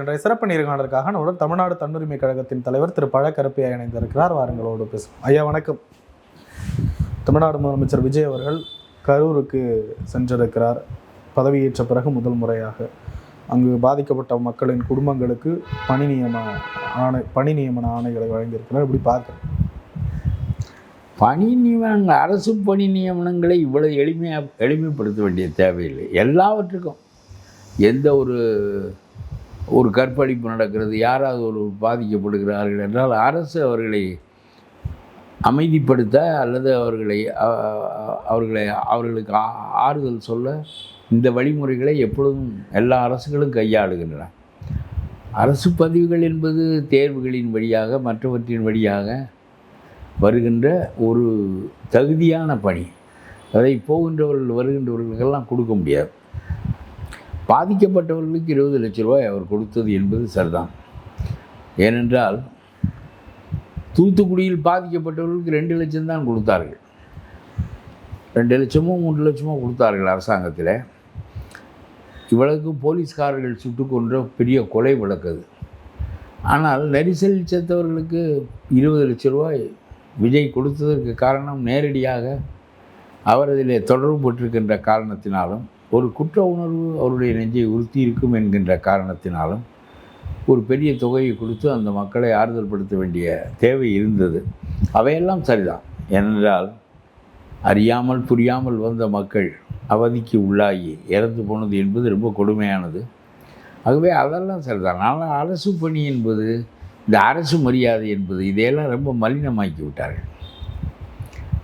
இன்றைய சிறப்பு நேர்காணலுக்காக நம்முடன் தமிழ்நாடு தன்னுரிமை கழகத்தின் தலைவர் திரு பழ கருப்பையா இணைந்திருக்கிறார். வாருங்களோடு பேசும். ஐயா வணக்கம். தமிழ்நாடு முதலமைச்சர் விஜய் அவர்கள் கரூருக்கு சென்றிருக்கிறார். பதவியேற்ற பிறகு முதல் முறையாக அங்கு பாதிக்கப்பட்ட மக்களின் குடும்பங்களுக்கு பணி நியமன ஆணைகளை வழங்கியிருக்கிறார். இப்படி பார்க்குறேன். பணி நியமனங்கள், அரசு பணி நியமனங்களை இவ்வளவு எளிமைப்படுத்த வேண்டிய தேவையில்லை. எல்லாவற்றுக்கும் எந்த ஒரு கற்பழிப்பு நடக்கிறது, யாராவது ஒரு பாதிக்கப்படுகிறார்கள் என்றால் அரசு அவர்களை அமைதிப்படுத்த அல்லது அவர்களுக்கு ஆறுதல் சொல்ல இந்த வழிமுறைகளை எப்பொழுதும் எல்லா அரசுகளும் கையாளுகின்றன. அரசு பதிவுகள் என்பது தேர்வுகளின் வழியாக மற்றவற்றின் வழியாக வருகின்ற ஒரு தகுதியான பணி. அதை வருகின்றவர்களுக்கெல்லாம் கொடுக்க முடியாது. பாதிக்கப்பட்டவர்களுக்கு 20 லட்ச ரூபாய் அவர் கொடுத்தது என்பது சரிதான். ஏனென்றால் தூத்துக்குடியில் பாதிக்கப்பட்டவர்களுக்கு 2 லட்சம் தான் கொடுத்தார்கள். 2 லட்சமோ 3 லட்சமோ கொடுத்தார்கள் அரசாங்கத்தில். இவ்வளவுக்கு போலீஸ்காரர்கள் சுட்டு கொன்ற பெரிய கொலை வழக்கது. ஆனால் நெரிசலில் செத்தவர்களுக்கு 20 லட்ச ரூபாய் விஜய் கொடுத்ததற்கு காரணம் நேரடியாக அவர் அதில் தொடர்பு பெற்றிருக்கின்ற காரணத்தினாலும் ஒரு குற்ற உணர்வு அவருடைய நெஞ்சை உறுத்தி இருக்கும் என்கின்ற காரணத்தினாலும் ஒரு பெரிய தொகையை கொடுத்து அந்த மக்களை ஆறுதல் படுத்த வேண்டிய தேவை இருந்தது. அவையெல்லாம் சரிதான். ஏனென்றால் அறியாமல் புரியாமல் வந்த மக்கள் அவதிக்கு உள்ளாகி இறந்து போனது என்பது ரொம்ப கொடுமையானது. ஆகவே அதெல்லாம் சரிதான். ஆனால் அரசு பணி என்பது, இந்த அரசு மரியாதை என்பது, இதையெல்லாம் ரொம்ப மலினமாக்கி விட்டார்கள்.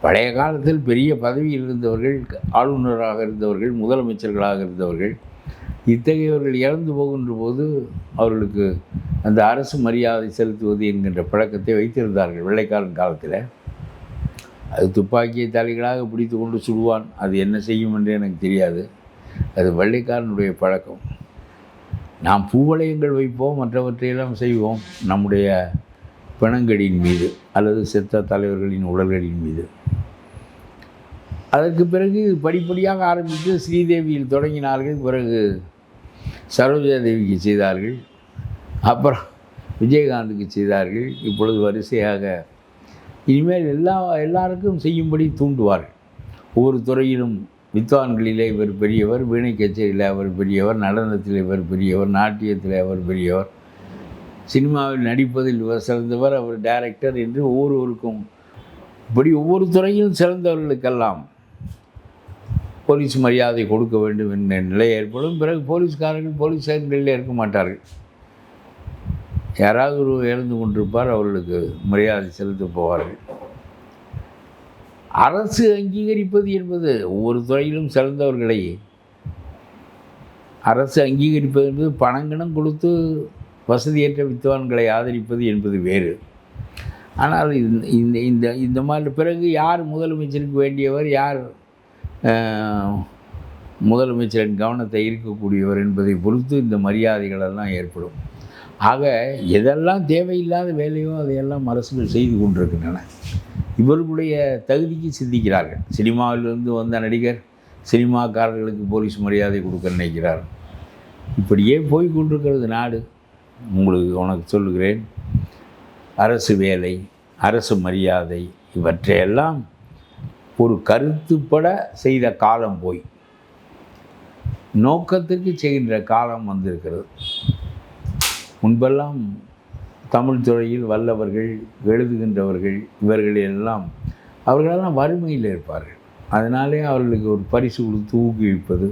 பழைய காலத்தில் பெரிய பதவியில் இருந்தவர்கள், ஆளுநராக இருந்தவர்கள், முதலமைச்சர்களாக இருந்தவர்கள், இத்தகையவர்கள் இறந்து போகின்ற போது அவர்களுக்கு அந்த அரசு மரியாதை செலுத்துவது என்கின்ற பழக்கத்தை வைத்திருந்தார்கள் வெள்ளைக்காரன் காலத்தில். அது துப்பாக்கியை தலைகளாக பிடித்து கொண்டு சுடுவான். அது என்ன செய்யும் என்று எனக்கு தெரியாது. அது வெள்ளைக்காரனுடைய பழக்கம். நாம் பூவளையங்கள் வைப்போம், மற்றவற்றையெல்லாம் செய்வோம் நம்முடைய பிணங்களின் மீது அல்லது செத்த தலைவர்களின் உடல்களின் மீது. அதற்கு பிறகு படிப்படியாக ஆரம்பித்து ஸ்ரீதேவியில் தொடங்கினார்கள். பிறகு சரோஜா தேவிக்கு செய்தார்கள். அப்புறம் விஜயகாந்துக்கு செய்தார்கள். இப்பொழுது வரிசையாக இனிமேல் எல்லாருக்கும் செய்யும்படி தூண்டுவார்கள். ஒவ்வொரு துறையிலும் வித்வான்களிலே இவர் பெரியவர், வீணை கச்சேரியில் அவர் பெரியவர், நடனத்தில் இவர் பெரியவர், நாட்டியத்தில் அவர் பெரியவர், சினிமாவில் நடிப்பதில் இவர் சிறந்தவர், அவர் டைரக்டர் என்று ஒவ்வொருவருக்கும் இப்படி ஒவ்வொரு துறையிலும் சிறந்தவர்களுக்கெல்லாம் போலீஸ் மரியாதை கொடுக்க வேண்டும் என்ற நிலை ஏற்படும். பிறகு போலீஸ்காரர்கள் போலீஸ் ஸ்டேஷன்களில் இருக்க மாட்டார்கள். யாராவது ஒரு இறந்து கொண்டிருப்பார், அவர்களுக்கு மரியாதை செலுத்த போவார்கள். அரசு அங்கீகரிப்பது என்பது ஒவ்வொரு துறையிலும் சிறந்தவர்களை அரசு அங்கீகரிப்பது என்பது பணங்கணம் கொடுத்து வசதியற்ற வித்வான்களை ஆதரிப்பது என்பது வேறு. ஆனால் இந்த இந்த இந்த மாதிரி பிறகு யார் முதலமைச்சருக்கு வேண்டியவர், யார் முதலமைச்சரின் கவனத்தை ஈர்க்கக்கூடியவர் என்பதை பொறுத்து இந்த மரியாதைகளெல்லாம் ஏற்படும். ஆக எதெல்லாம் தேவையில்லாத வேலையோ அதையெல்லாம் அரசுகள் செய்து கொண்டிருக்கின்றன. இவர்களுடைய தகுதிக்கு சிந்திக்கிறார்கள். சினிமாவிலிருந்து வந்த நடிகர் சினிமாக்காரர்களுக்கு போலீஸ் மரியாதை கொடுக்க நினைக்கிறார். இப்படியே போய் கொண்டிருக்கிறது நாடு. உனக்கு சொல்லுகிறேன், அரசு வேலை, அரசு மரியாதை இவற்றையெல்லாம் ஒரு கருத்துப்பட செய்த காலம் போய் நோக்கத்திற்கு செய்கின்ற காலம் வந்திருக்கிறது. முன்பெல்லாம் தமிழ் துறையில் வல்லவர்கள், எழுதுகின்றவர்கள், அவர்களெல்லாம் வறுமையில் இருப்பார்கள். அதனாலே அவர்களுக்கு ஒரு பரிசு கொடுத்து ஊக்குவிப்பது,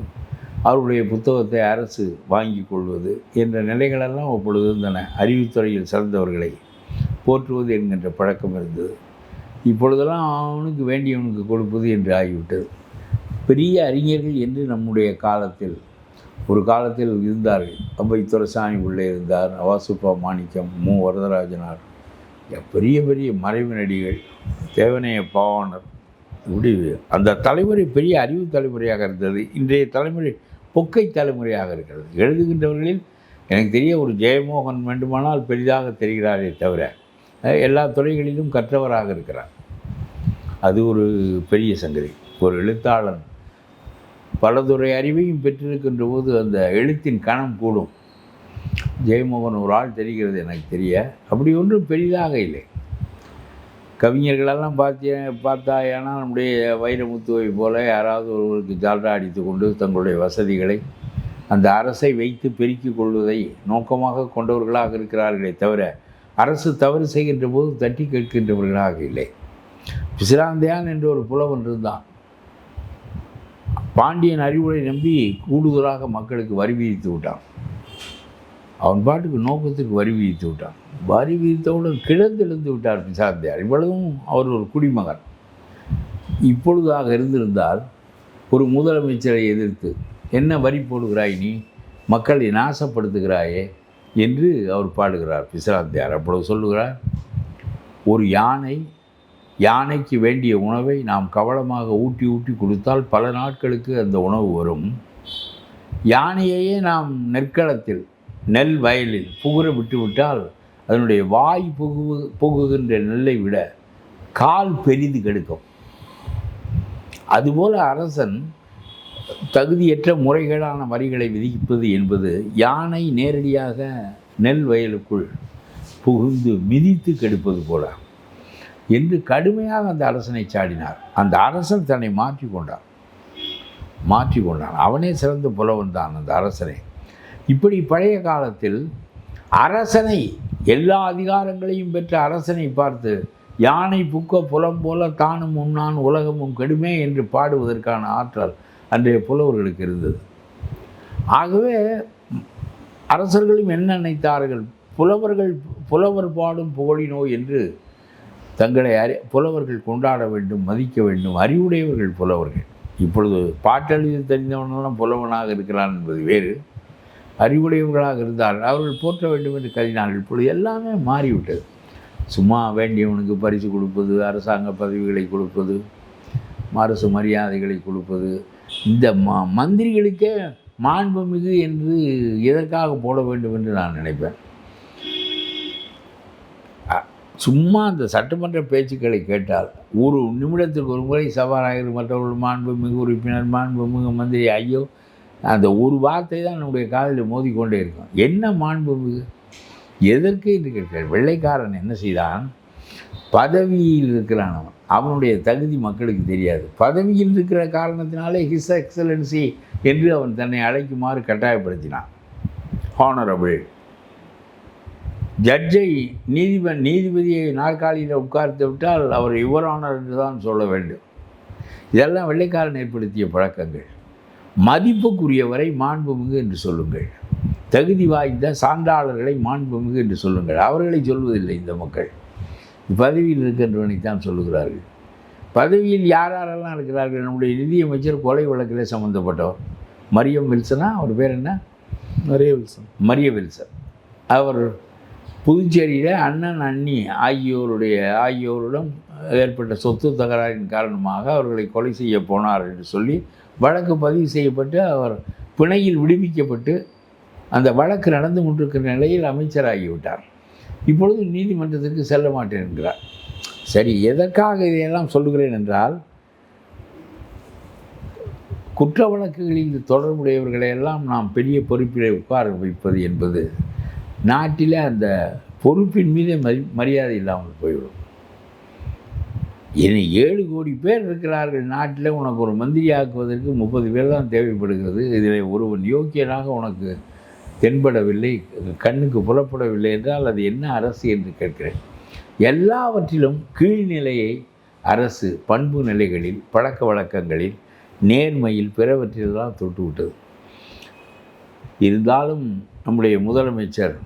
அவருடைய புத்தகத்தை அரசு வாங்கி கொள்வது என்ற நிலைகளெல்லாம் அப்பொழுது இருந்தன. அறிவுத்துறையில் சிறந்தவர்களை போற்றுவது என்கின்ற பழக்கம் இருந்தது. இப்பொழுதெல்லாம் அவனுக்கு வேண்டியவனுக்கு கொடுப்பது என்று ஆகிவிட்டது. பெரிய அறிஞர்கள் என்று நம்முடைய காலத்தில் ஒரு காலத்தில் இருந்தார்கள். அவ்வை துரைசாமி உள்ளே இருந்தார், வாசுப்பா மாணிக்கம், மு வரதராஜனார், பெரிய பெரிய மறைவு நடிகள், தேவனைய பாவாணர். இப்படி அந்த தலைமுறை பெரிய அறிவு தலைமுறையாக இருந்தது. இன்றைய தலைமுறை பொக்கை தலைமுறையாக இருக்கிறது. எழுதுகின்றவர்களில் எனக்கு தெரிய ஒரு ஜெயமோகன் வேண்டுமானால் பெரிதாக தெரிகிறாரே தவிர எல்லா துறைகளிலும் கற்றவராக இருக்கிறார். அது ஒரு பெரிய சங்கதி. ஒரு எழுத்தாளன் பலதுறை அறிவையும் பெற்றிருக்கின்ற போது அந்த எழுத்தின் கணம் கூடும். ஜெயமோகன் ஒரு ஆள் தெரிகிறது எனக்கு தெரிய. அப்படி ஒன்றும் பெரிதாக இல்லை. கவிஞர்களெல்லாம் பார்த்தா ஏன்னா நம்முடைய வைரமுத்துவை போல யாராவது ஒருவருக்கு ஜால்ரா அடித்து கொண்டு தங்களுடைய வசதிகளை அந்த அரசை வைத்து பெருக்கிக் கொள்வதை நோக்கமாக கொண்டவர்களாக இருக்கிறார்களே தவிர அரசு தவறு செய்கின்ற போது தட்டி கேட்கின்றவர்களாக இல்லை. பிசிராந்தையான் என்ற ஒரு புலவன் இருந்தான். பாண்டியன் அறிவுரை நம்பி கூடுதலாக மக்களுக்கு வரி விதித்து விட்டான். அவன் பாட்டுக்கு நோக்கத்துக்கு வரி விதித்து விட்டான். வரி விதித்தவுடன் கிழந்தெழுந்து விட்டார் பிசாந்தையார். இவ்வளவும் அவர் ஒரு குடிமகன். இப்பொழுதாக இருந்திருந்தால் ஒரு முதலமைச்சரை எதிர்த்து என்ன வரி போடுகிறாய் நீ, மக்களை நாசப்படுத்துகிறாயே என்று அவர் பாடுகிறார் பிசிராந்தையார். அப்பொழுது சொல்லுகிறார், ஒரு யானைக்கு வேண்டிய உணவை நாம் கவனமாக ஊட்டி ஊட்டி கொடுத்தால் பல நாட்களுக்கு அந்த உணவு வரும். யானையையே நாம் நெற்களத்தில் நெல் வயலில் புகுற விட்டுவிட்டால் அதனுடைய வாய் புகுகின்ற நெல்லை விட கால் பெரிது கெடுக்கும். அதுபோல் அரசன் தகுதியற்ற முறைகேடான வரிகளை விதிப்பது என்பது யானை நேரடியாக நெல் வயலுக்குள் புகுந்து மிதித்து கெடுப்பது போல என்று கடுமையாக அந்த அரசனை சாடினார். அந்த அரசன் தன்னை மாற்றிக்கொண்டான். அவனே சிறந்த புலவன் தான் அந்த அரசனை. இப்படி பழைய காலத்தில் அரசனை, எல்லா அதிகாரங்களையும் பெற்ற அரசனை பார்த்து யானை புக்க புலம் போல தானும் உண்ணான் உலகமும் கெடுமே என்று பாடுவதற்கான ஆற்றல் அன்றைய புலவர்களுக்கு இருந்தது. ஆகவே அரசர்களும் என்ன நினைத்தார்கள், புலவர் பாடும் புகழினோ என்று தங்களை புலவர்கள் கொண்டாட வேண்டும், மதிக்க வேண்டும். அறிவுடையவர்கள் புலவர்கள். இப்பொழுது பாட்டெழுதி தெரிந்தவனெல்லாம் புலவனாக இருக்கிறான் என்பது வேறு. அறிவுடையவர்களாக இருந்தார்கள், அவர்கள் போற்ற வேண்டும் என்று கருதினார்கள். இப்பொழுது எல்லாமே மாறிவிட்டது. சும்மா வேண்டியவனுக்கு பரிசு கொடுப்பது, அரசாங்க பதவிகளை கொடுப்பது, அரசு மரியாதைகளை கொடுப்பது, இந்த மந்திரிகளுக்கே மாண்புமிகு என்று எதற்காக போட வேண்டும் என்று நான் நினைப்பேன். சும்மா அந்த சட்டமன்ற பேச்சுக்களை கேட்டால் ஒரு நிமிடத்துக்கு ஒரு முறை சபாநாயகர், மற்றவர்கள் மாண்புமிகு உறுப்பினர், மாண்புமிகு மந்திரி, ஐயோ, அந்த ஒரு வார்த்தை தான் நம்முடைய காதில் மோதிக்கொண்டே இருக்கும். என்ன மாண்புமிகு, எதற்கு என்று கேட்கிறார். வெள்ளைக்காரன் என்ன செய்தான், பதவியில் இருக்கிறான், அவனுடைய தகுதி மக்களுக்கு தெரியாது. பதவியில் இருக்கிற காரணத்தினாலே ஹிஸ் எக்ஸலன்சி என்று அவன் தன்னை அழைக்குமாறு கட்டாயப்படுத்தினான். ஹானரபிள் ஜட்ஜை, நீதிபதியை நாற்காலியில் உட்கார்த்து விட்டால் அவர் யுவர் ஆனர் என்று தான் சொல்ல வேண்டும். இதெல்லாம் வெள்ளைக்காரன் ஏற்படுத்திய பழக்கங்கள். மதிப்புக்குரியவரை மாண்புமிகு என்று சொல்லுங்கள், தகுதி வாய்ந்த சான்றாளர்களை மாண்புமிகு என்று சொல்லுங்கள். அவர்களை சொல்வதில்லை இந்த மக்கள். பதவியில் இருக்கின்றவனைத்தான் சொல்லுகிறார்கள். பதவியில் யாரெல்லாம் இருக்கிறார்கள், நம்முடைய நிதியமைச்சர் கொலை வழக்கில் சம்மந்தப்பட்டவர் மரியம் வில்சனா, அவர் பேர் என்ன, மரிய வில்சன். அவர் புதுச்சேரியில் அண்ணன் அண்ணி ஆகியோரிடம் ஏற்பட்ட சொத்து தகராறின் காரணமாக அவர்களை கொலை செய்ய போனார் என்று சொல்லி வழக்கு பதிவு செய்யப்பட்டு அவர் பிணையில் விடுவிக்கப்பட்டு அந்த வழக்கு நடந்து கொண்டிருக்கிற நிலையில் அமைச்சராகிவிட்டார். இப்பொழுது நீதிமன்றத்திற்கு செல்ல மாட்டேன் என்கிறார். சரி, எதற்காக இதையெல்லாம் சொல்லுகிறேன் என்றால், குற்ற வழக்குகளில் தொடர்புடையவர்களையெல்லாம் நாம் பெரிய பொறுப்பிலே உட்கார வைப்பது என்பது நாட்டில் அந்த பொறுப்பின் மீதே மரியாதை இல்லாமல் போய்விடும். இனி 7 கோடி பேர் இருக்கிறார்கள் நாட்டில். உனக்கு ஒரு மந்திரி ஆக்குவதற்கு 30 பேர் தான் தேவைப்படுகிறது. இதில் ஒருவன் யோக்கியனாக உனக்கு தென்படவில்லை, கண்ணுக்கு புலப்படவில்லை என்றால் அது என்ன அரசு என்று கேட்கிறேன். எல்லாவற்றிலும் கீழ்நிலையை அரசு பண்பு நிலைகளில், பழக்க வழக்கங்களில், நேர்மையில், பிறவற்றிலெல்லாம் தொட்டு விட்டது. இருந்தாலும் நம்முடைய முதலமைச்சர்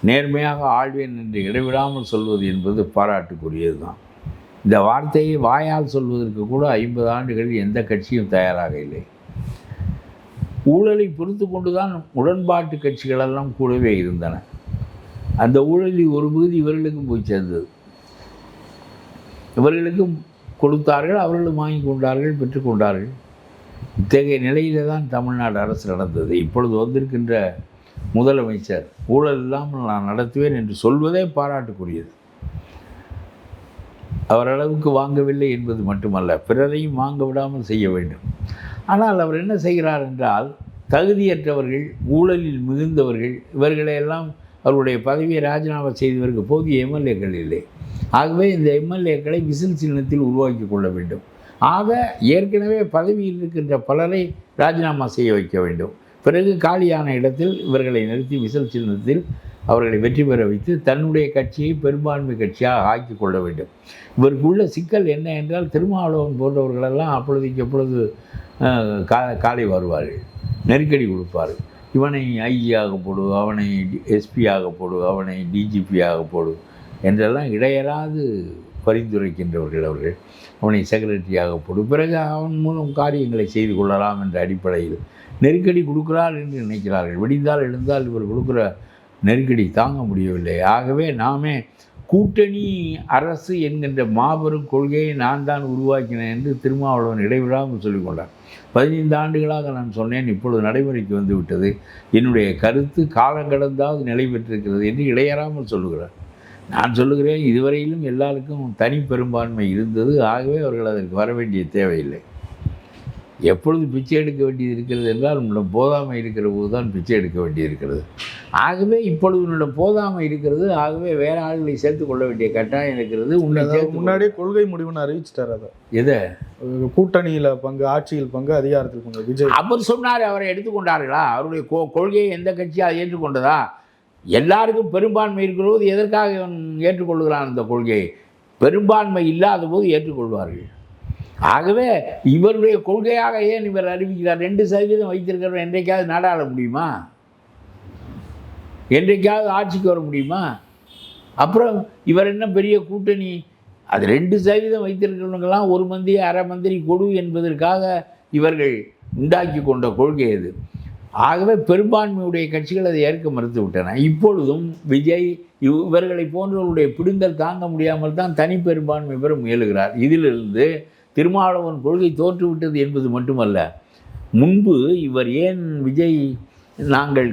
நேர்மையாக ஆழ்வேன் என்று இடைவிடாமல் சொல்வது என்பது பாராட்டுக்குரியது தான். இந்த வார்த்தையை வாயால் சொல்வதற்கு கூட 50 ஆண்டுகளில் எந்த கட்சியும் தயாராக இல்லை. ஊழலை பொறுத்து கொண்டுதான் உடன்பாட்டு கட்சிகளெல்லாம் கூடவே இருந்தன. அந்த ஊழலில் ஒரு பகுதி இவர்களுக்கும் போய் சேர்ந்தது. இவர்களுக்கும் கொடுத்தார்கள், அவர்களும் வாங்கி கொண்டார்கள், பெற்றுக்கொண்டார்கள். இத்தகைய நிலையிலே தான் தமிழ்நாடு அரசு நடந்தது. இப்பொழுது வந்திருக்கின்ற முதலமைச்சர் ஊழல் இல்லாமல் நான் நடத்துவேன் என்று சொல்வதே பாராட்டுக்குரியது. அவரளவுக்கு வாங்கவில்லை என்பது மட்டுமல்ல, பிறரையும் வாங்க விடாமல் செய்ய வேண்டும். ஆனால் அவர் என்ன செய்கிறார் என்றால், தகுதியற்றவர்கள், ஊழலில் மிகுந்தவர்கள், இவர்களையெல்லாம் அவருடைய பதவியை ராஜினாமா செய்தவருக்கு போதிய எம்எல்ஏக்கள் இல்லை. ஆகவே இந்த எம்எல்ஏக்களை விசில் சின்னத்தில் உருவாக்கி கொள்ள வேண்டும். ஆக ஏற்கனவே பதவியில் இருக்கின்ற பலரை ராஜினாமா செய்ய வைக்க வேண்டும். பிறகு காலியான இடத்தில் இவர்களை நிறுத்தி விசில் சின்னத்தில் அவர்களை வெற்றி பெற வைத்து தன்னுடைய கட்சியை பெரும்பான்மை கட்சியாக ஆக்கி கொள்ள வேண்டும். இவருக்குள்ள சிக்கல் என்ன என்றால், திருமாவளவன் போன்றவர்களெல்லாம் அப்பொழுதுக்கு எப்பொழுது காலை வருவார்கள், நெருக்கடி கொடுப்பார்கள். இவனை ஐஜியாக போடு, அவனை எஸ்பியாக போடு, அவனை டிஜிபியாக போடு என்றெல்லாம் இடையராது பரிந்துரைக்கின்றவர்கள் அவர்கள். அவனை செக்ரட்டரியாக போடு, பிறகு அவன் மூலம் காரியங்களை செய்து கொள்ளலாம் என்ற அடிப்படையில் நெருக்கடி கொடுக்கிறார் என்று நினைக்கிறார்கள். விடிந்தால் எழுந்தால் இவர் கொடுக்குற நெருக்கடி தாங்க முடியவில்லை. ஆகவே நாமே கூட்டணி அரசு என்கின்ற மாபெரும் கொள்கையை நான் தான் உருவாக்கினேன் என்று திருமாவளவன் இடைவிடாமல் சொல்லிக்கொண்டார். 15 ஆண்டுகளாக நான் சொன்னேன், இப்பொழுது நடைமுறைக்கு வந்து விட்டது, என்னுடைய கருத்து காலங்கடந்தாவது நிலை பெற்றிருக்கிறது என்று இடையறாமல் சொல்லுகிறார். நான் சொல்லுகிறேன், இதுவரையிலும் எல்லாருக்கும் தனி பெரும்பான்மை இருந்தது. ஆகவே அவர்கள் அதற்கு வர வேண்டிய தேவையில்லை. எப்பொழுது பிச்சை எடுக்க வேண்டியது இருக்கிறது என்றால், உன்னிடம் போதாமை இருக்கிற போது தான் பிச்சை எடுக்க வேண்டியிருக்கிறது. ஆகவே இப்பொழுது உன்னிடம் போதாமை இருக்கிறது. ஆகவே வேற ஆளுகளை சேர்த்து கொள்ள வேண்டிய கட்டாயம் இருக்கிறது. முன்னாடியே கொள்கை முடிவுன்னு அறிவிச்சிட்டார். அதை எதை கூட்டணியில் பங்கு, ஆட்சியில் பங்கு, அதிகாரத்தில் பங்கு விஜய் அவர் சொன்னார். அவரை எடுத்துக்கொண்டார்களா? அவருடைய கொள்கையை எந்த கட்சியாக ஏற்றுக்கொண்டதா? எல்லாருக்கும் பெரும்பான்மை இருக்கிறபோது எதற்காக இவன் ஏற்றுக்கொள்கிறான்? அந்த கொள்கையை பெரும்பான்மை இல்லாத போது ஏற்றுக்கொள்வார்கள். ஆகவே இவருடைய கொள்கையாக ஏன் இவர் அறிவிக்கிறார்? 2% வைத்திருக்கிறவர் என்றைக்காவது நாடாள முடியுமா? என்றைக்காவது ஆட்சிக்கு வர முடியுமா? அப்புறம் இவர் என்ன பெரிய கூட்டணி? அது 2% வைத்திருக்கிறவங்கெல்லாம் ஒரு மந்திரி அரை மந்திரி கொடு என்பதற்காக இவர்கள் உண்டாக்கி கொண்ட கொள்கை அது. ஆகவே பெரும்பான்மையுடைய கட்சிகள் அதை ஏற்க மறுத்து விட்டன. இப்பொழுதும் விஜய் இவர்களை போன்றவர்களுடைய பிடுங்கல் தாங்க முடியாமல் தான் தனி பெரும்பான்மை பெற முயலுகிறார். இதிலிருந்து திருமாவளவன் கொள்கை தோற்றுவிட்டது என்பது மட்டுமல்ல, முன்பு இவர் ஏன் விஜய் நாங்கள்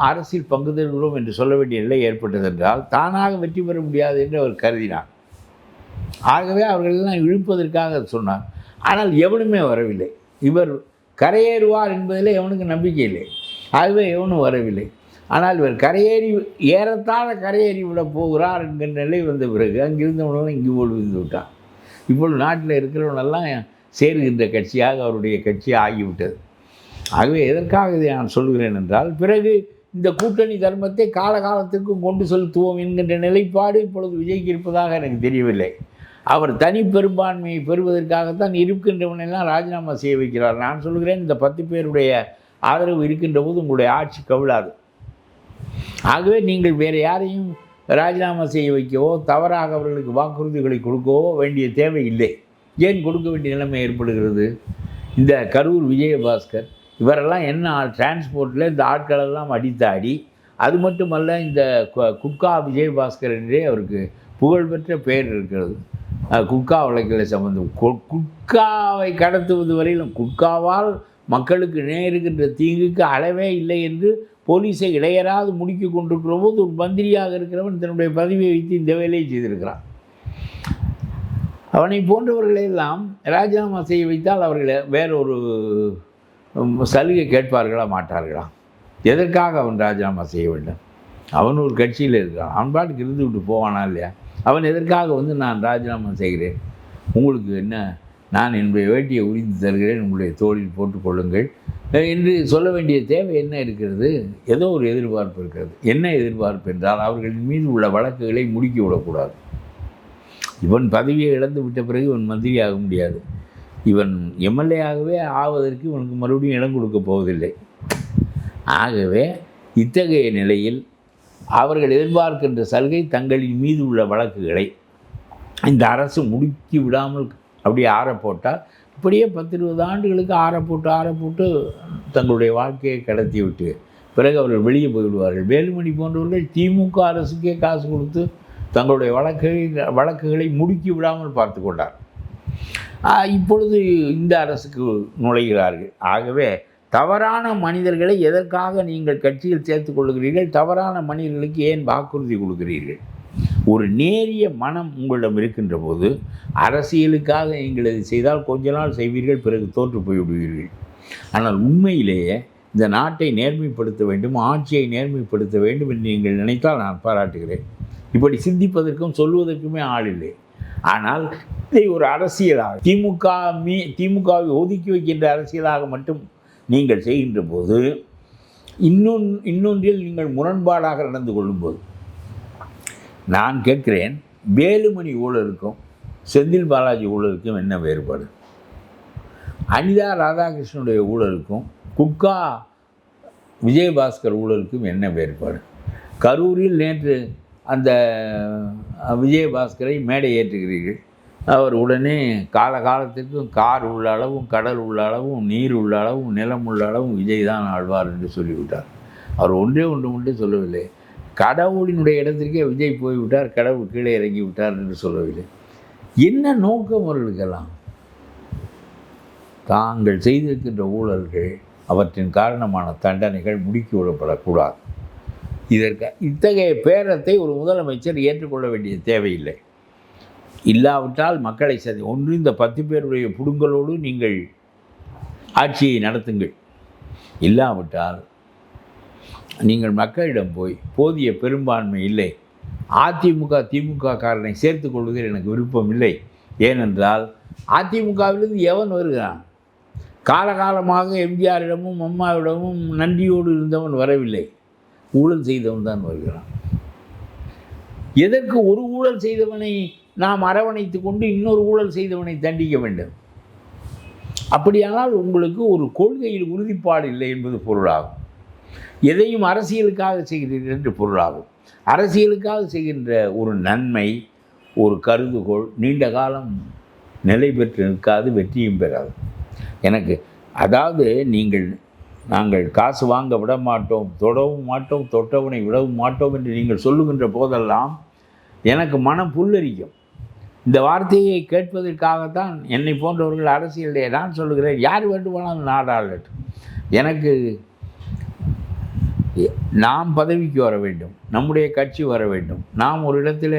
அரசியல் பங்கு தருகிறோம் என்று சொல்ல வேண்டிய நிலை ஏற்பட்டதென்றால், தானாக வெற்றி பெற முடியாது என்று அவர் கருதினார். ஆகவே அவர்களெல்லாம் இழுப்பதற்காக சொன்னார். ஆனால் எவனுமே வரவில்லை. இவர் கரையேறுவார் என்பதில் எவனுக்கு நம்பிக்கை இல்லை. ஆகவே எவனும் வரவில்லை. ஆனால் இவர் ஏறத்தாழ கரையேறி விட போகிறார் என்கிற நிலை வந்த பிறகு அங்கிருந்தவனெல்லாம் இங்கு போல் விழுந்து விட்டான். இப்பொழுது நாட்டில் இருக்கிறவனெல்லாம் சேருகின்ற கட்சியாக அவருடைய கட்சி ஆகிவிட்டது. ஆகவே எதற்காக இதை நான் சொல்கிறேன் என்றால், பிறகு இந்த கூட்டணி தர்மத்தை காலகாலத்திற்கும் கொண்டு செலுத்துவோம் என்கின்ற நிலைப்பாடு இப்பொழுது விஜய்க்கு இருப்பதாக எனக்கு தெரியவில்லை. அவர் தனி பெரும்பான்மையை பெறுவதற்காகத்தான் இருக்கின்றவனெல்லாம் ராஜினாமா செய்ய வைக்கிறார். நான் சொல்கிறேன், இந்த 10 பேருடைய ஆதரவு இருக்கின்ற போது உங்களுடைய ஆட்சி கவிழாது. ஆகவே நீங்கள் வேறு யாரையும் ராஜினாமா செய்ய வைக்கவோ, தவறாக அவர்களுக்கு வாக்குறுதிகளை கொடுக்கவோ வேண்டிய தேவை இல்லை. ஏன் கொடுக்க வேண்டிய நிலைமை ஏற்படுகிறது? இந்த கரூர் விஜயபாஸ்கர் இவரெல்லாம் என்ன டிரான்ஸ்போர்ட்டில் இந்த ஆட்களெல்லாம் அடித்தாடி, அது மட்டுமல்ல, இந்த குட்கா விஜயபாஸ்கர் என்றே அவருக்கு புகழ்பெற்ற பெயர் இருக்கிறது. குட்கா வழக்கில் சம்பந்தம், குட்காவை கடத்துவது வரையிலும் குட்காவால் மக்களுக்கு நேருகின்ற தீங்குக்கு அளவே இல்லை என்று போலீஸை இடையராது முடுக்கி கொண்டிருக்கிற போது ஒரு மந்திரியாக இருக்கிறவன் தன்னுடைய பதவியை வைத்து இந்த வேலையை செய்திருக்கிறான். அவனை போன்றவர்களெல்லாம் ராஜினாமா செய்ய வைத்தால் அவர்களை வேறொரு சலுகை கேட்பார்களா மாட்டார்களா? எதற்காக அவன் ராஜினாமா செய்ய வேண்டும்? அவன் ஒரு கட்சியில் இருக்கிறான், அவன் பாட்டுக்கு இருந்து விட்டு போவானா இல்லையா? அவன் எதற்காக நான் ராஜினாமா செய்கிறேன், உங்களுக்கு என்ன, நான் என்னுடைய வேட்டியை உரிந்து தருகிறேன், உங்களுடைய தோளில் போட்டுக்கொள்ளுங்கள் என்று சொல்ல வேண்டிய தேவை என்ன இருக்கிறது? ஏதோ ஒரு எதிர்பார்ப்பு இருக்கிறது. என்ன எதிர்பார்ப்பு என்றால், அவர்களின் மீது உள்ள வழக்குகளை முடுக்கி விடக்கூடாது. இவன் பதவியை இழந்து விட்ட பிறகு இவன் மந்திரி ஆக முடியாது. இவன் எம்எல்ஏ ஆவதற்கு இவனுக்கு மறுபடியும் இடம் கொடுக்க போவதில்லை. ஆகவே இத்தகைய நிலையில் அவர்கள் எதிர்பார்க்கின்ற சலுகை, தங்களின் மீது உள்ள வழக்குகளை இந்த அரசு முடுக்கி விடாமல் அப்படியே ஆறப்போட்டால், இப்படியே 10-20 ஆண்டுகளுக்கு ஆறப்போட்டு தங்களுடைய வாழ்க்கையை கடத்தி விட்டு பிறகு அவர்கள் வெளியே போய்விடுவார்கள். வேலுமணி போன்றவர்கள் திமுக அரசுக்கே காசு கொடுத்து தங்களுடைய வழக்குகளை முடுக்கி விடாமல் பார்த்து கொண்டார். இப்பொழுது இந்த அரசுக்கு நுழைகிறார்கள். ஆகவே தவறான மனிதர்களை எதற்காக நீங்கள் கட்சியில் சேர்த்து கொள்கிறீர்கள்? தவறான மனிதர்களுக்கு ஏன் வாக்குறுதி கொடுக்கிறீர்கள்? ஒரு நேரிய மனம் உங்களிடம் இருக்கின்ற போது அரசியலுக்காக நீங்கள் இதை செய்தால் கொஞ்ச நாள் செய்வீர்கள், பிறகு தோற்று போய்விடுவீர்கள். ஆனால் உண்மையிலேயே இந்த நாட்டை நேர்மைப்படுத்த வேண்டும், ஆட்சியை நேர்மைப்படுத்த வேண்டும் என்று நீங்கள் நினைத்தால் நான் பாராட்டுகிறேன். இப்படி சிந்திப்பதற்கும் சொல்வதற்குமே ஆள் இல்லை. ஆனால் இதை ஒரு அரசியலாக திமுகவை ஒதுக்கி வைக்கின்ற அரசியலாக மட்டும் நீங்கள் செய்கின்ற போது, இன்னொன்றில் நீங்கள் முரண்பாடாக நடந்து கொள்ளும்போது, நான் கேட்கிறேன், வேலுமணி ஊழலுக்கும் செந்தில் பாலாஜி ஊழலுக்கும் என்ன வேறுபாடு? அனிதா ராதாகிருஷ்ணனுடைய ஊழலுக்கும் குட்கா விஜயபாஸ்கர் ஊழலுக்கும் என்ன வேறுபாடு? கரூரில் நேற்று அந்த விஜயபாஸ்கரை மேடை ஏற்றுகிறீர்கள். அவர் உடனே காலகாலத்திற்கும் கார் உள்ள அளவும், கடல் உள்ள அளவும், நீர் உள்ள அளவும், நிலம் உள்ள அளவும் விஜய் தான் ஆழ்வார் என்று சொல்லிவிட்டார். அவர் ஒன்று மட்டும் சொல்லவில்லை, கடவுளினுடைய இடத்திற்கே விஜய் போய்விட்டார், கடவுள் கீழே இறங்கி விட்டார் என்று சொல்லவில்லை. என்ன நோக்கம் அவர்களுக்கெல்லாம்? தாங்கள் செய்திருக்கின்ற ஊழல்கள், அவற்றின் காரணமான தண்டனைகள் முடுக்கி விடப்படக்கூடாது. இத்தகைய பேரத்தை ஒரு முதலமைச்சர் ஏற்றுக்கொள்ள வேண்டிய தேவையில்லை. இல்லாவிட்டால் மக்களை ஒன்று இந்த 10 பேருடைய புடுங்கலோடு நீங்கள் ஆட்சியை நடத்துங்கள். இல்லாவிட்டால் நீங்கள் மக்களிடம் போய் போதிய பெரும்பான்மை இல்லை, திமுக காரனை சேர்த்து கொள்வதில் எனக்கு விருப்பம் இல்லை, ஏனென்றால் அதிமுகவிலிருந்து எவன் வருகிறான்? காலகாலமாக எம்ஜிஆரிடமும் அம்மாவிடமும் நன்றியோடு இருந்தவன் வரவில்லை, ஊழல் செய்தவன் தான் வருகிறான். எதற்கு ஒரு ஊழல் செய்தவனை நாம் அரவணைத்து கொண்டு இன்னொரு ஊழல் செய்தவனை தண்டிக்க வேண்டும்? அப்படியானால் உங்களுக்கு ஒரு கொள்கையில் உறுதிப்பாடு இல்லை என்பது பொருளாகும். எதையும் அரசியலுக்காக செய்கிறீர்கள் என்று பொருளாகும். அரசியலுக்காக செய்கின்ற ஒரு நன்மை, ஒரு கருதுகோள் நீண்ட காலம் நிலை பெற்று நிற்காது, வெற்றியும் பெறாது. அதாவது நாங்கள் காசு வாங்க விட மாட்டோம், தொடவும் மாட்டோம், தொட்டவனை விடவும் மாட்டோம் என்று நீங்கள் சொல்லுகின்ற போதெல்லாம் எனக்கு மனம் புல்லரிக்கும். இந்த வார்த்தையை கேட்பதற்காகத்தான் என்னை போன்றவர்கள் அரசியலே நான் சொல்லுகிறேன், யார் வேண்டுமானாலும் நாடாளட்டும். எனக்கு நாம் பதவிக்கு வர வேண்டும், நம்முடைய கட்சி வர வேண்டும், நாம் ஒரு இடத்துல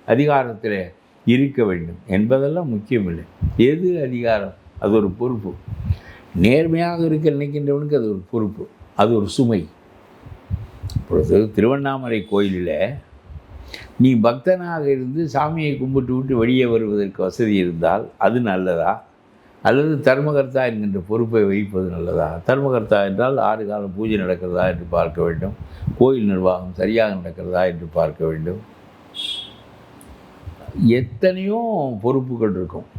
அதிகாரத்தில் இருக்க வேண்டும் என்பதெல்லாம் முக்கியமில்லை. எது அதிகாரம்? அது ஒரு பொறுப்பு. நேர்மையாக இருக்க நினைக்கின்றவனுக்கு அது ஒரு பொறுப்பு, அது ஒரு சுமை. இப்பொழுது திருவண்ணாமலை கோயிலில் நீ பக்தனாக இருந்து சாமியை கும்பிட்டு விட்டு வெளியே வருவதற்கு வசதி இருந்தால் அது நல்லதா, அல்லது தர்மகர்த்தா என்கின்ற பொறுப்பை வகிப்பது நல்லதா? தர்மகர்த்தா என்றால் 6 காலம் பூஜை நடக்கிறதா என்று பார்க்க வேண்டும், கோயில் நிர்வாகம் சரியாக நடக்கிறதா என்று பார்க்க வேண்டும். எத்தனையோ பொறுப்புகள் இருக்கும்.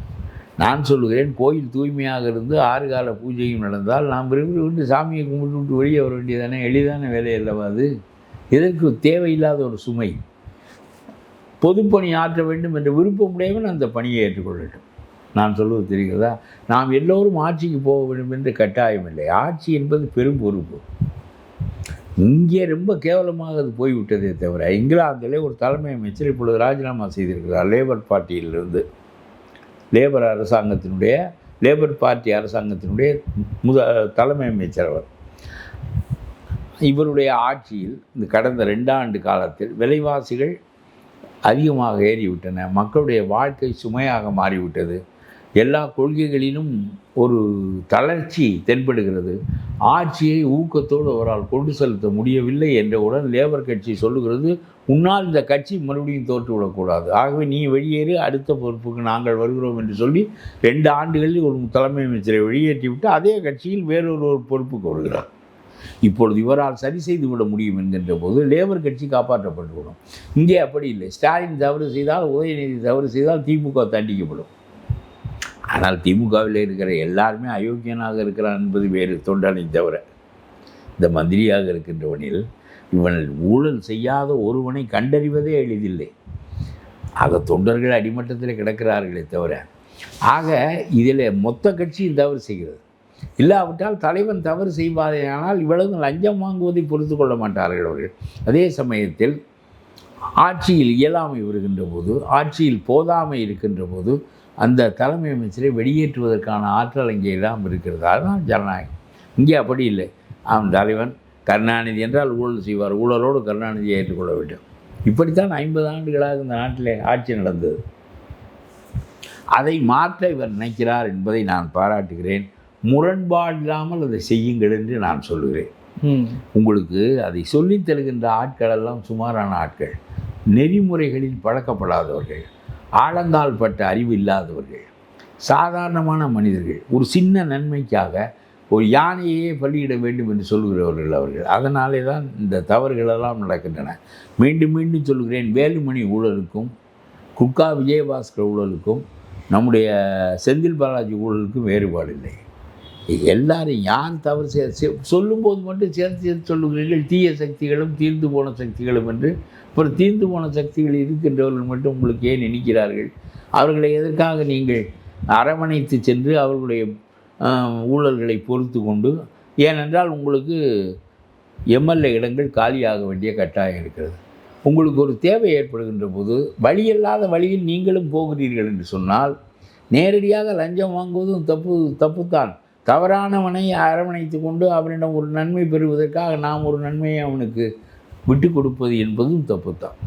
நான் சொல்லுகிறேன், கோயில் தூய்மையாக இருந்து 6 கால பூஜையும் நடந்தால் நாம் விரும்பி சாமியை கும்பிட்டு விட்டு வெளியே வர வேண்டியதானே, எளிதான வேலை அல்லவா அது? இதற்கு தேவையில்லாத ஒரு சுமை. பொதுப்பணி ஆற்ற வேண்டும் என்ற விருப்பமுடையவன் அந்த பணியை ஏற்றுக்கொள்ளட்டும். நான் சொல்வது தெரிகிறதா? நாம் எல்லோரும் ஆட்சிக்கு போக வேண்டும் என்று கட்டாயம் இல்லை. ஆட்சி என்பது பெரும் பொறுப்பு. இங்கே ரொம்ப கேவலமாக அது போய்விட்டதே தவிர, இங்கிலாந்திலே ஒரு தலைமை அமைச்சர் இப்பொழுது ராஜினாமா செய்திருக்கிறார், லேபர் பார்ட்டியிலிருந்து. லேபர் பார்ட்டி அரசாங்கத்தினுடைய தலைமை அமைச்சர் அவர். இவருடைய ஆட்சியில் இந்த கடந்த 2 ஆண்டு காலத்தில் விலைவாசிகள் அதிகமாக ஏறிவிட்டன, மக்களுடைய வாழ்க்கை சுமையாக மாறிவிட்டது, எல்லா கொள்கைகளிலும் ஒரு தளர்ச்சி தென்படுகிறது, ஆட்சியை ஊக்கத்தோடு அவரால் கொண்டு செலுத்த முடியவில்லை என்றவுடன் லேபர் கட்சி சொல்லுகிறது, உன்னால் இந்த கட்சி மறுபடியும் தோற்றுவிடக்கூடாது, ஆகவே நீ வெளியேறி அடுத்த பொறுப்புக்கு நாங்கள் வருகிறோம் என்று சொல்லி 2 ஆண்டுகளில் ஒரு தலைமை அமைச்சரை வெளியேற்றிவிட்டு அதே கட்சியில் வேறொரு பொறுப்புக்கு வருகிறார். இப்பொழுது இவரால் சரி செய்து விட முடியும் என்கின்ற போது லேபர் கட்சி காப்பாற்றப்பட்டுவிடும். இங்கே அப்படி இல்லை. ஸ்டாலின் தவறு செய்தால், உதயநிதி தவறு செய்தால் திமுக தண்டிக்கப்படும். ஆனால் திமுகவில் இருக்கிற எல்லாருமே அயோக்கியனாக இருக்கிறான் என்பது வேறு தொண்டனை தவிர. இந்த மந்திரியாக இருக்கின்றவனில் இவன் ஊழல் செய்யாத ஒருவனை கண்டறிவதே எளிதில்லை. ஆக தொண்டர்கள் அடிமட்டத்தில் கிடக்கிறார்களே தவிர. ஆக இதில் மொத்த கட்சியும் தவறு செய்கிறது. இல்லாவிட்டால் தலைவன் தவறு செய்வாரேயானால் இவ்வளவு லஞ்சம் வாங்குவதை பொறுத்து கொள்ள மாட்டார்கள் அவர்கள். அதே சமயத்தில் ஆட்சியில் இயலாமை வருகின்ற போது, ஆட்சியில் போதாமை இருக்கின்ற போது அந்த தலைமை அமைச்சரை வெளியேற்றுவதற்கான ஆற்றல் இங்கே எல்லாம் இருக்கிறது. அதுதான் ஜனநாயகம். இங்கே அப்படி இல்லை. அவன் தலைவன் கருணாநிதி என்றால் ஊழல் செய்வார், ஊழலோடு கருணாநிதியை ஏற்றுக்கொள்ள வேண்டும். இப்படித்தான் 50 ஆண்டுகளாக இந்த நாட்டில் ஆட்சி நடந்தது. அதை மாற்ற இவர் நினைக்கிறார் என்பதை நான் பாராட்டுகிறேன். முரண்பாடு இல்லாமல் அதை செய்யுங்கள் என்று நான் சொல்லுகிறேன். உங்களுக்கு அதை சொல்லித் தருகின்ற ஆட்களெல்லாம் சுமாரான ஆட்கள், நெறிமுறைகளில் பழக்கப்படாதவர்கள், ஆழங்கால் பட்ட அறிவு இல்லாதவர்கள், சாதாரணமான மனிதர்கள். ஒரு சின்ன நன்மைக்காக ஒரு யானையே பலியிட வேண்டும் என்று சொல்லுகிறவர்கள் அவர்கள். அதனாலே தான் இந்த தவறுகளெல்லாம் நடக்கின்றன. மீண்டும் மீண்டும் சொல்கிறேன், வேலுமணி ஊழலுக்கும் குட்கா விஜயபாஸ்கர் ஊழலுக்கும் நம்முடைய செந்தில் பாலாஜி ஊழலுக்கும் வேறுபாடு இல்லை. எல்லாரும் யார் தவறு சொல்லும்போது மட்டும் சேர்த்து சொல்லுகிறீர்கள், தீய சக்திகளும் தீர்ந்து போன சக்திகளும் என்று. அப்புறம் தீர்ந்து போன சக்திகள் இருக்கின்றவர்கள் மட்டும் உங்களுக்கு ஏன் நினைக்கிறார்கள்? அவர்களை எதற்காக நீங்கள் அரவணைத்து சென்று அவர்களுடைய ஊழல்களை பொறுத்து கொண்டு? ஏனென்றால் உங்களுக்கு எம்எல்ஏ இடங்கள் காலியாக வேண்டிய கட்டாயம் இருக்கிறது. உங்களுக்கு ஒரு தேவை ஏற்படுகின்ற போது வழியில்லாத வழியில் நீங்களும் போகிறீர்கள் என்று சொன்னால், நேரடியாக லஞ்சம் வாங்குவதும் தப்புத்தான். தவறானவனை அரவணைத்து கொண்டு அவனிடம் ஒரு நன்மை பெறுவதற்காக நாம் ஒரு நன்மையை அவனுக்கு விட்டு கொடுப்பது என்பதும் தப்புத்தான்.